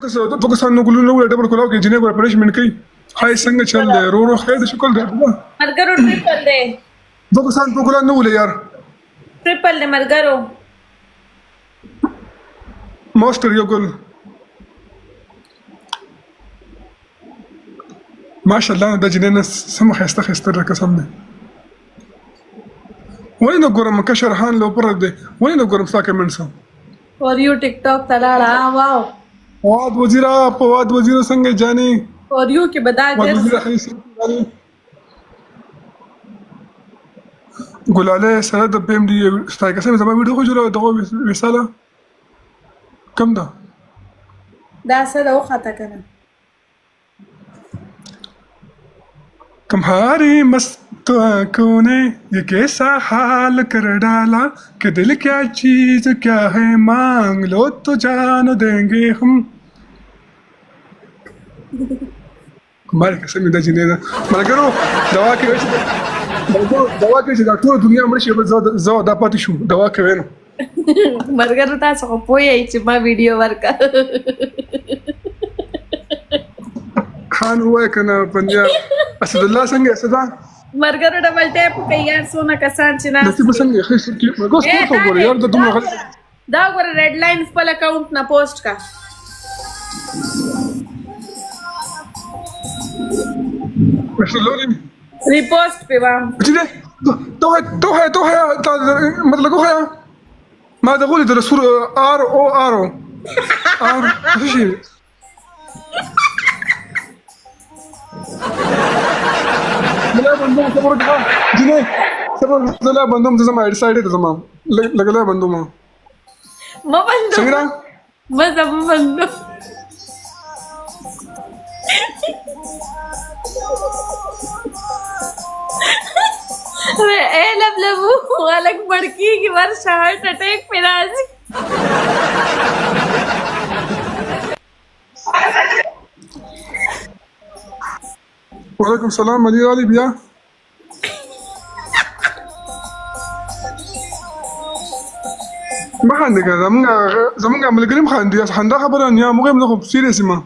تو کسان نو ګلو نو ډبل کولاو کې جنې ګور پرېشمنټ کوي هاي څنګه چل دی رو خیر د شکل دی مرګرو ټریپل دی دو کسان په ګلان نو ولې یار ټریپل دی مرګرو ماستر یو ګل ماشاءالله د جنې سم خسته خسته قسم دی ولې نو ګورم کشرحان لو پر دی ولې نو ګورم ستا کمنټس فور یو ټیک ټاک تلاړه واو فواد وزیرا فواد وزیر څنګه جاني فور یو کې بدا فواد ګر وزیر حیث ګلاله سره د پم دی ستا کسه زما ویډیو خو جوړه دغه وساله کم ده دا سره وخته کنه तुम्हारी मस्त आंखों ने ये कैसा हाल कर डाला कि दिल क्या चीज क्या है मांग लो तो जान देंगे हम हमारे कसम में दजने ना मगर दवा के دوا کې چې دا ټول دنیا مړ شي زه دا پاتې شو دوا کوي نو مرګرو تاسو خو پوهیږئ چې ما ویډیو ورکا خان هوا کنه پنجاب اسد الله څنګه اسدا مرګرو ډبل ټیپ کوي یار سونه کسان چې نه نصیب څنګه خیر کې مګوس کو ګور یار د دومره غلط دا ګور ریډ لاین خپل اکاونټ نه پوسټ کا مسلولي ریپوسټ په وام جدي تو ہے مطلب کو ہے ما تقول ده رسول ار او شيء لا بندوم صبر جنيه صبر لا بندوم زما هيد سايد زما لگلا بندوم ما بندو څنګه ما زما بندو اے لبلبو والک بڑکی کی ورشا ہارٹ اٹیک پہ راضی وعلیکم السلام علی علی بیا ما خاندې که زمونږ ملګري هم خاندي خندا خبره نه موږ هم خو سیریس ما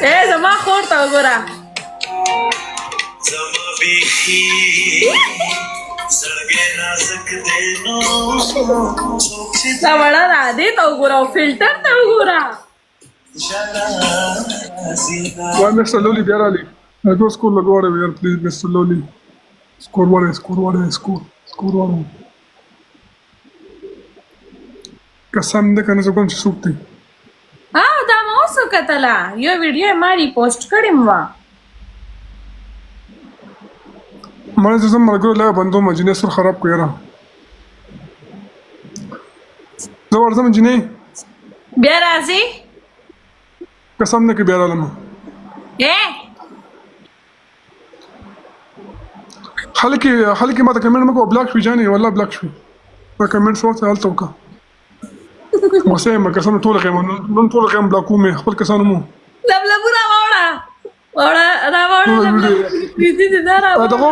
اے زما خور ته وګوره دا وړه راځي ته وګوره او فلټر ته وګوره وای مستر لولی بیا رالی اګو سکور لګوړې یار پلیز مستر لولی سکور وړه قسم دې کنه زه کوم چې سوق دی ها دا ما اوس کتله یو ویډیو ما ریپوسټ کړم وا مړ زه مرګو لا بندو مجنه سر خراب کو یاره زه ورځم جنې بیا راځي قسم نه کې بیا رالم اے خلک ما ته کمنټ مکو بلاک شو جاني والله بلاک شو په کمنټ سوته حالت وکړه وسه ما قسم ټول قیمه نن ټول قیمه بلاکو مې خپل کسانو مو لبلبو را وړه دې دا را دغه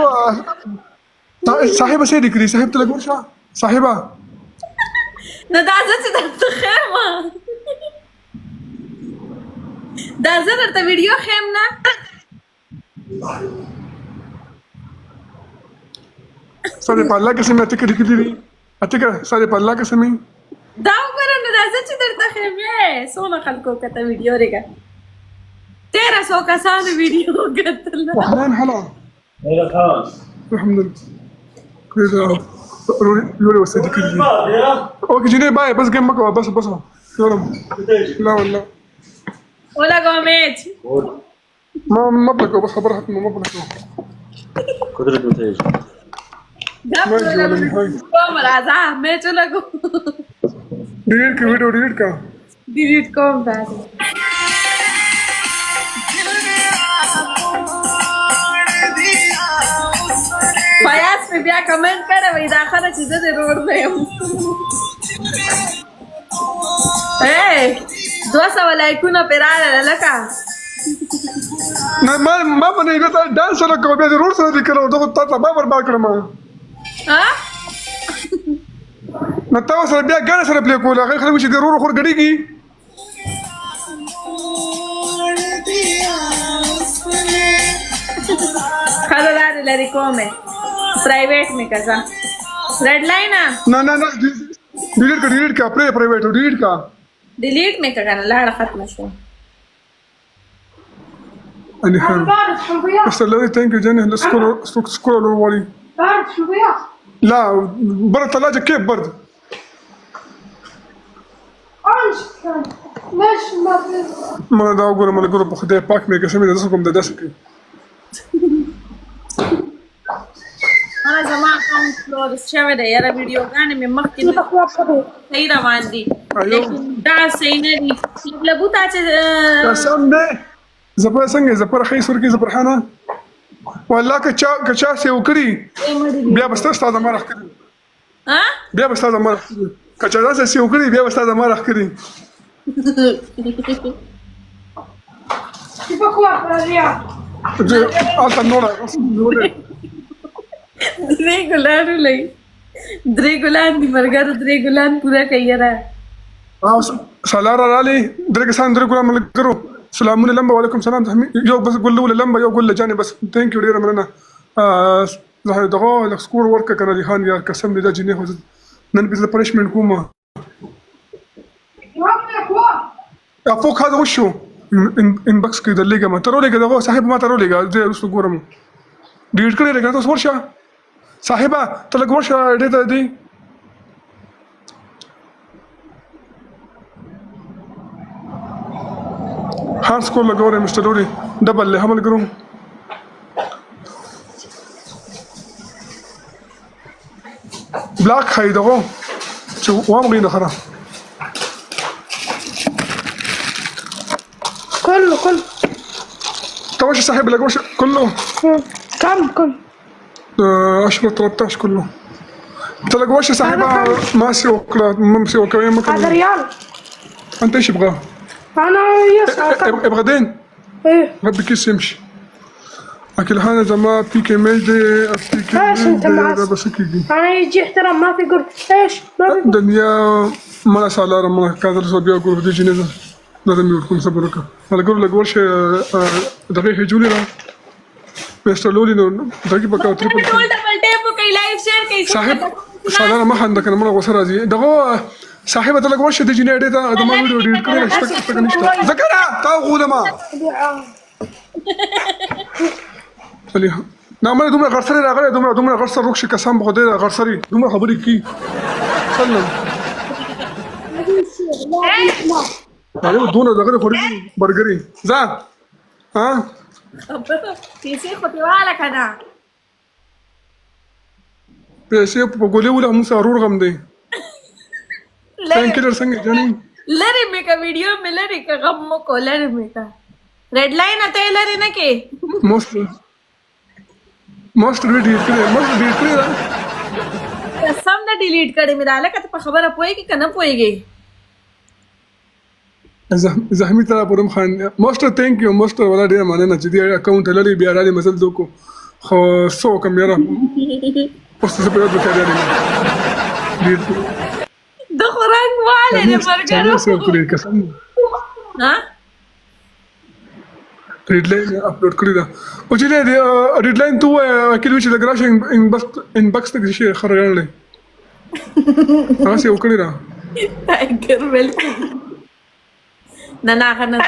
صاحب سي دکري صاحب ته لګور شه صاحبہ نه دا څه درته خیمه دا زه درته ویډیو خیم نه سره په الله قسم ته کړی کړی اته سره په الله قسم دا وګوره نه دا څه درته خیم یې سونه خلکو کته ویډیو رګه 1300 کسانو ویډیو کتل وحنان هلا هلا خلاص الحمد لله كده يوري وسيدي كده اوكي جيني باي بس جنبك بس يلا لا والله ولا قوميت ما بلكو بس خبر حتى ما بلكو قدرة متاج ما يجي ولا نهاية قوم راجع मैं चला को डिलीट का वीडियो डिलीट का डिलीट कौन था फयाज पे बिया कमेंट करे वही दाखला चीजें दे रोड पे ए 200 लाइकونه پیراله لکه نه ما باندې یو ډانس سره کوم به ضرور سره ذکر او دغه تاسو ما برباد کړم ها نو تاسو سره بیا ګڼه سره پلی کول هغه خلک چې د ورور خور ګډېږي خلال لري کومه پرایویټ می کزا रेड लाइन نه نه نه ډیلیټ کا پرایویټ ډیلیټ کا डिलीट में का गाना लाड़ खत्म شو اني خان بس الذي ثانك يو جنى سكول وري بارد حلويات لا برا الثلاجة كيف برد اورنج كان ليش ما في ما دا اقول ما اقول بخدي باك مي قسمي ده دسكم ده دسكي انا زمان كان فلور شوه ده یاره ویډیو غانې مې مخکې صحیح روان دي لیکن دا صحیح نه دي لګو تا چې قسم ده زبر څنګه زبر خي سور کې زبر حنا والله کچا سي وکړي بیا بس استاد ما راخ کړي ها بیا بس استاد ما راخ کړي کچا سي وکړي بیا بس استاد ما راخ کړي tipo qua per arrivare alta nora درې ګلانو لای درې ګلان دي مرګر درې ګلان پورا کوي را سلام علي درې کسان درې ګلان ملګرو سلامونه لمبه وعليكم السلام یو بس ګل له لمبه یو ګل جاني بس ثانک یو ډیر مننه زه دغه لکسکور ورک کنه دي خان یار قسم دې دا جنې هو نن بزله پنشمنت کومه فوق هذا وشو انبکس کې درلېګه ما ترولېګه دغه صاحب ما ترولېګه زه اوس ګورم ډیټ کړی راګه تاسو ورشه صاحبہ ته لږ ورشه ډېر دی هانس کو لګورې مستر ډوري ډبل له حمل ګرو بلاک خای دغه چې وامغې نه خره كله توش صاحب لك وش كله كم 10 13 كله تلاقي وش صاحبها ما سوى ما سوى كمان هذا ريال انت ايش يبغى؟ انا يسأل يبغى دين؟ ايه غبي كيس يمشي اكل هذا زمان بيك ميل دي بيك ايش انت ميل معصب؟ دي بس كيجي انا يجي احترام ما في قول ايش ما في قول دنيا ما لا سالار ما كادر سو بيا قول دي جنيه لازم يكون صبرك انا اقول لك ورشه دقيقه جولي بس لولي نو دقيقه بقى تريبل ټول ډبل ټیپ کوي لایک شیر کوي صاحب سالار ما عندك انا مره وسره دي دغه صاحب ته لګ ورشه د جنيه ډیټا د ما ویډیو ډیټ کړل شته نشته ذکر تا غولما علي نه مې دومره غرسري راغله دومره غرسر روښ قسم په خدای غرسري دومره خبرې کی سلام ايوه دونه دغه خوري برګري ځه ها پیسې خو دیواله کنه پیسې په ګولې ولا موږ سره غم دی څنګه څنګه جاني لری مې کا ویډیو مې لری کا غم مو کو لری مې کا ریډ لاین اته لری نه کې ماستر ویډیو کړی سم نه ډیلیټ کړي مې رااله کته په خبره پوي کې کنه پويږي زحمي ترا پرم خان ماستر ثانک یو ماستر ولا ډیر مننه چې دې اکاونټ لري بیا راځي مزل دوکو خو سو کم یاره اوس څه په یاد وکړی ډیر د خورنګ والے نه برګرو څه کړی قسم ها ریډ لاین اپلوډ کړی دا او چې دې ریډ لاین تو کله چې د ګراش انبکس ته شي خرګړل هغه څه وکړی را ټایګر ویلکم نه هغه نه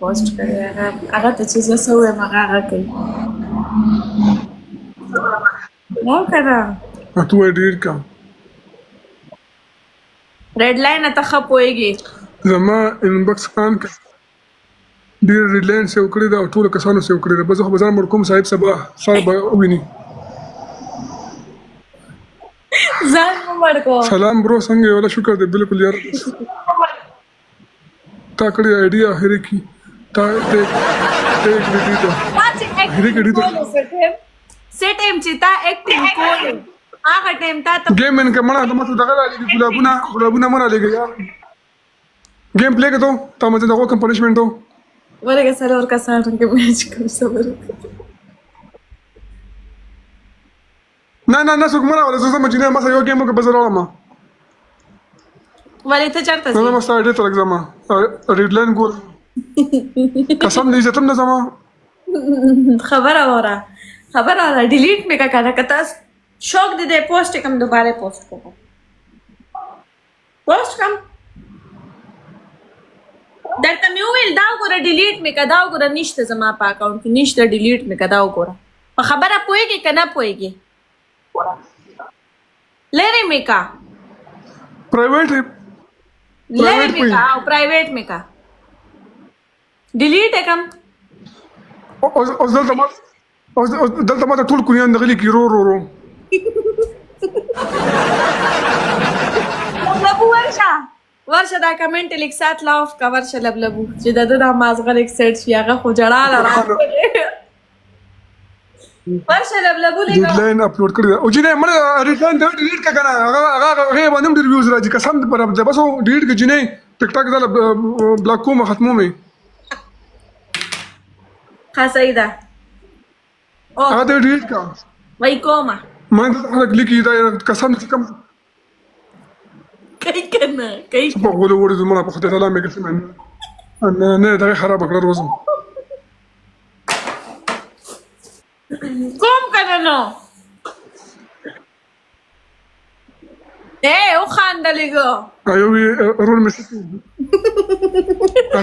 پوسټ کړی هغه ته چې زه سوې هغه کوي نو کړه تو ډیر کا ریډ لاین ته خپويږي زما انبکس آن کا ډیر ریډ لاین سیو کړی دا ټول کسانو سیو کړی دا بس خو بازار مرکوم صاحب سبا سره ویني ځان مړ کو سلام برو څنګه ولا شکر دې بالکل یار تا کړی آیډیا هره کی تا ټیک ویډیو ته هره کړی ته سیټ ایم چې تا ایکټینګ کول هغه ټیم تا گیم ان کا مړه ته دغه لګي ګلابونه مړه لګي یار گیم پلی کړو ته مته دغه کوم پنیشمنت دو ورګه سره ورکا سره کې میچ کوم صبر نه څوک مړه ولا زه سم چې نه ما یو گیم کو بازار ما ولې ته چېرته نه ځې ما ستا ډېر تلک زما ریډ لاین ګور قسم دې عزت هم نه زما خبره وره ډیلیټ مې کا کنه که تاسو شوق دې دی پوسټ کوم دوباره پوسټ کوم پوسټ کوم درته مې وویل دا وګوره ډیلیټ مې که دا وګوره نشته زما په اکاونټ کې نشته ډیلیټ مې که دا وګوره په خبره پوهېږې که نه پوهېږې لرې مې کا پرایویټ لرې مې کا او پرایویټ مې کا ډیلیټ یې کم اوس دلته ما ته ټول کونیان دغلي کې رو لبلبو ورشه دا کمنټ لیک سات لاف کا ورشه لبلبو چې د ده دا مازغه لیک سیټ شي هغه خو جړاله ورشه لبلبو لیک ډیډلاین اپلوډ کړی او جنې مړ ریټرن ډیلیټ کا کنه هغه باندې ډیر ویوز راځي قسم دې پر بس ډیلیټ کې جنې ټیک ټاک دا بلاک کوم ختمو مې ها صحیح ده هغه ته ډیلیټ کا وای کومه ما ته خلک لیکي دا قسم دې کم کوي کنه کوي په غولو وړي زمونه په خدای تعالی مې قسم نه دا خراب کړ روزم کوم کنه نو او خاندلګو ایو رول مې سکی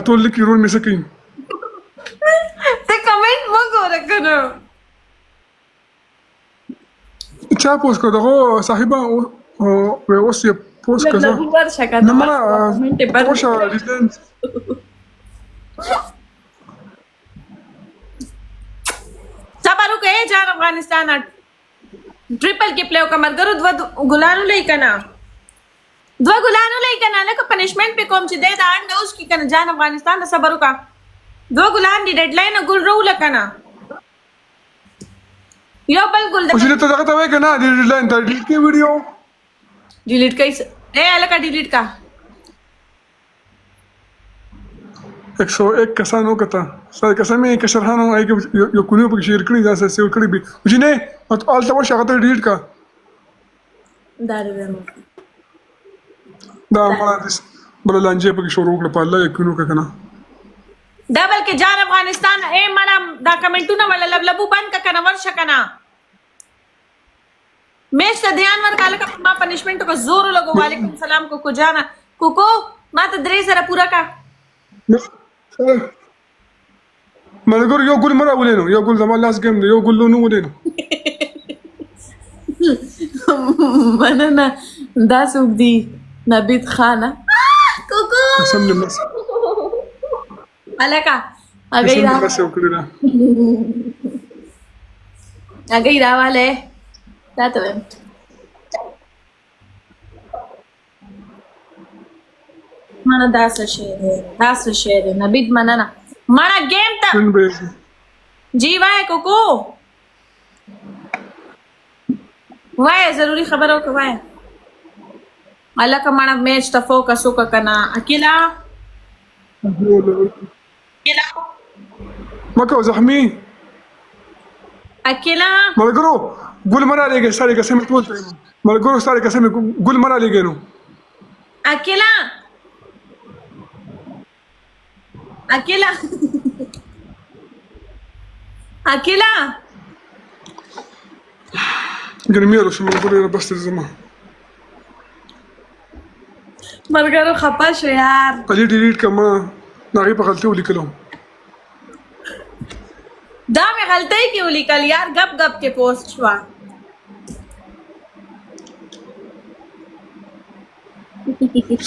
ټول لیکي رول مې سکی ته کمنټ وګوره کنه چا پوسټ کړو دغه صاحبہ اوس یې پوسټ کړو لبلبو ورشه کنه نه ما کمنټ پر پوسټ ریټرن صبر وکړه جان افغانستان ټریپل کې پلیو کمرګرو دو ګلانو لای کنه لکه پنیشمنت په کوم چې د اند اوس کې کنه جان افغانستان د صبر وکړه دو ګلان دی ډیډلاین ګل رو لکنه یو بل ګل او چې ته دغه ته وای کنه ډیډلاین ته ډیلیټ کې ویډیو ډیلیټ کیس الکا ډیلیټ کا 101 کسانو کته سره قسمه کې شرحانو آی کې یو کونیو په شیر کړی دا سره سیو کړی به جنې آل ته ورشه ته ډیلیټ کا دارو دا مړه بل لانجه په شروع کړ په الله یې کونو کنه دا بلکې جان افغانستان مړه دا کمنټونه ولا لبلبو بند کا کنه ورشه کنه میش ته ध्यान ورکاله کا ما پنیشمنت کو زور لګو وعلیکم سلام کو جانا کوکو ما ته درې سره پورا کا ملګر یو ګل مرا ولینو یو ګل زما لاس ګم یو ګل نو ولینو مننه دا څوک دی نبید خانه کوکو قسم دې مس الکا قسم دې مس وکړه اگې راواله دا ته مانا دا څه شی دی نبید مننه مانا گیم تا جی وای کوکو وای ضروری خبرو کو وای الکا مانا میچ ته فوکس وکنا اکیلا مکو زخمی اکیلا ملګرو ګل مرا لګي ساري قسم ټول ملګرو ساري قسم ګل مرا لګي نو اکیلا ګرمي شو ملګرو بس زما ملګرو خپه شو یار علي ډیلیټ کما ناغي په غلطي ولیکلو دا مې غلطی کې ولیکل یار غب کې پوسټ شو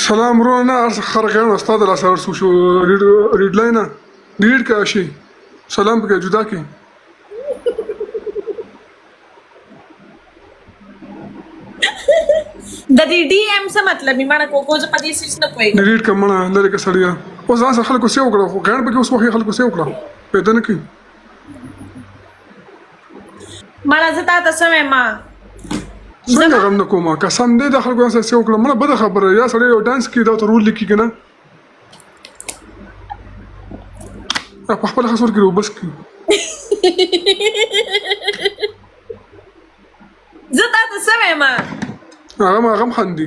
سلام رونا خرجان استاد الاسرار شو ریډ لاین ډیلیټ کا شي سلام په جدا کې د دې ډي ام څه مطلب مې کوکو ز پدې سیس نه کوي ډیلیټ کمنه لری کا سړیا او ځان سره خلکو سیو کړو خو غاڼ په کې اوس وخت خلکو سیو کړو پیدا نه کی مړه زتا ته سمه ما څنګه غم نه کومه قسم دې د خلکو سره سیو کړو مړه بده خبره یا سړی یو ډانس کې دا ته رول لیکي کنه په خپل خسور کې وبس کی زتا ته سمه ما هغه خاندي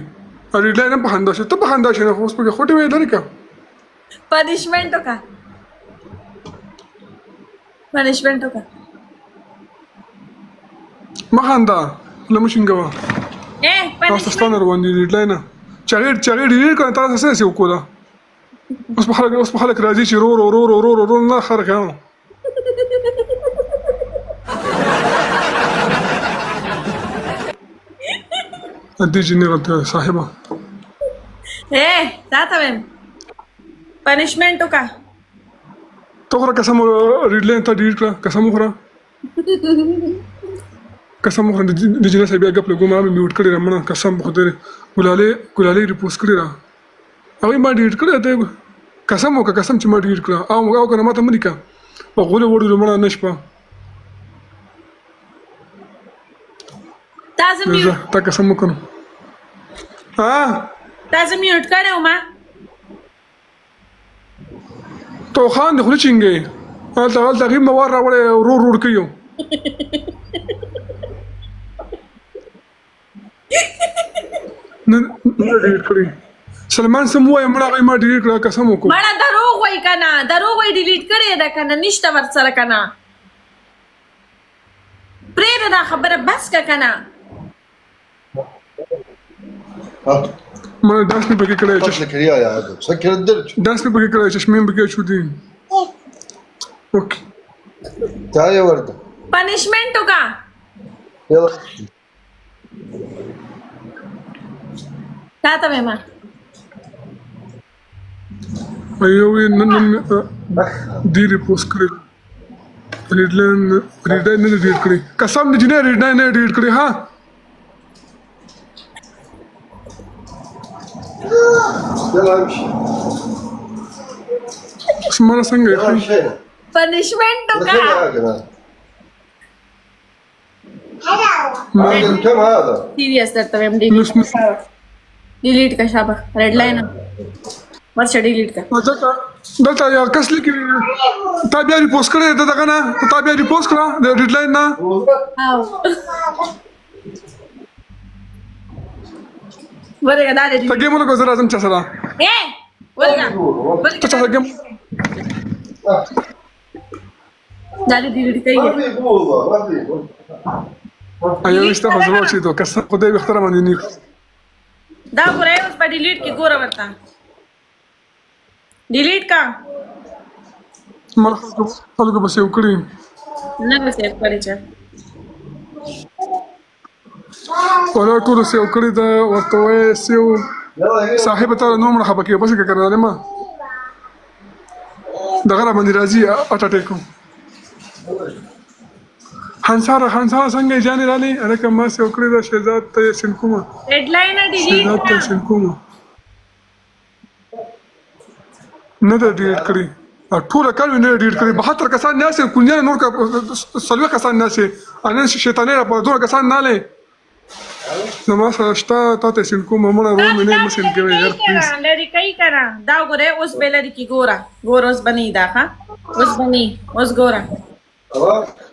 ریډ لاین هم په خندا شو ته په خندا شې نه خو اوس پکې خوټې وې لرې که punishment का ما خندا له مو شینګوه تاسو punishment ستانه روان دي ریډ لاین چغې ډېر کړه تاسو څه وکړه اوس په خلک راځي چې رو نه خرک هم دې جنې غلطه صاحبه تاته ویم punishment का ته خو قسم ریډ لاین ته ډېر کړه قسم وخوره قسم وخوره د جنې صاحب بیا ګپ لګوم ما میوټ کړی را منه قسم په خدای ګلالۍ ریپوست کړی را هغوی ما ډېر کړی ته قسم وکړه قسم چې ما ډېر کړه او که نه ما ته مه لیکه په غولې وړو مړه نه شپه تاسو میوټ تا قسم وکړم تاسو میوټ کړو ما تو خان د خولي چینګې هلته غیم موار راوړی روړ کوي نه ډېر کړی سلمان سم وایه مړه هغوی ما ډېر کړه قسم وکړو مړه دروغ وایي که نه دروغ وایي ډیلیټ کړې ده که نه نشته ورسره که نه پرېږده دا خبره بس که که نه مړه داس مې پکې کړی فضلك يا هذا سكر الدرج داس مې پکې کړی چشمې مې پکې اچودي اوکې تعال يا ورده punishment का يلا تاته ویم یو یې نن دې ریپوست کړی ریډ لاین نه ډېر کړی قسم دې جنې ریډ لاین نه ډېر کړی ها يلا امشي اسمانه څنګه یې مشينا punishment का كم هذا؟ serious درته ویم نس ډیلیټ کا شابه ریډ لاین ورشه ډیلیټ کا دلته یو کس لیکي تا بیا ریپوست کړی د دغه نه تا بیا ریپوست کړه د ریډ لاین نه او ورګه دا دې ته ګیم ولګو زه راځم چا سره ورګه ته چا سره ګیم دا دې ډیلیټ کوي ما في بوضه ما في ایو وشته خو زما چې کس خدای به احترام باندې نیو دا ګورې اوس په ډیلیټ کې ګوره ورته ډیلیټ کا مر خلکو به سیو کړی نه به سیو کړی چې ولا ټول سیو کړی دا ورته وای سیو يلا هنا صاحب ته نو مړه خپکه بس کې کړل ما دغه را باندې راځي اټاټه کوم خانسار څنګه جانې رالي الکه ما سیو کړی دا شهزاد ته سنکوما ریډ لاین ډیلیټ شهزاد ته سنکوما نه دا ډیټ کړی ټول کال نه ډیټ کړی 72 کسان نه سي کونیا نور کا سلوي کسان نه سي ان شیطانې را په دوه کسان نه لې نو سره شتا ته سنکوما مړه رو مې نه مسین کوي یار پلیز لری کوي کرا دا ګوره اوس به لری کی ګوره اوس بنی دا ها اوس بنی اوس ګوره خلاص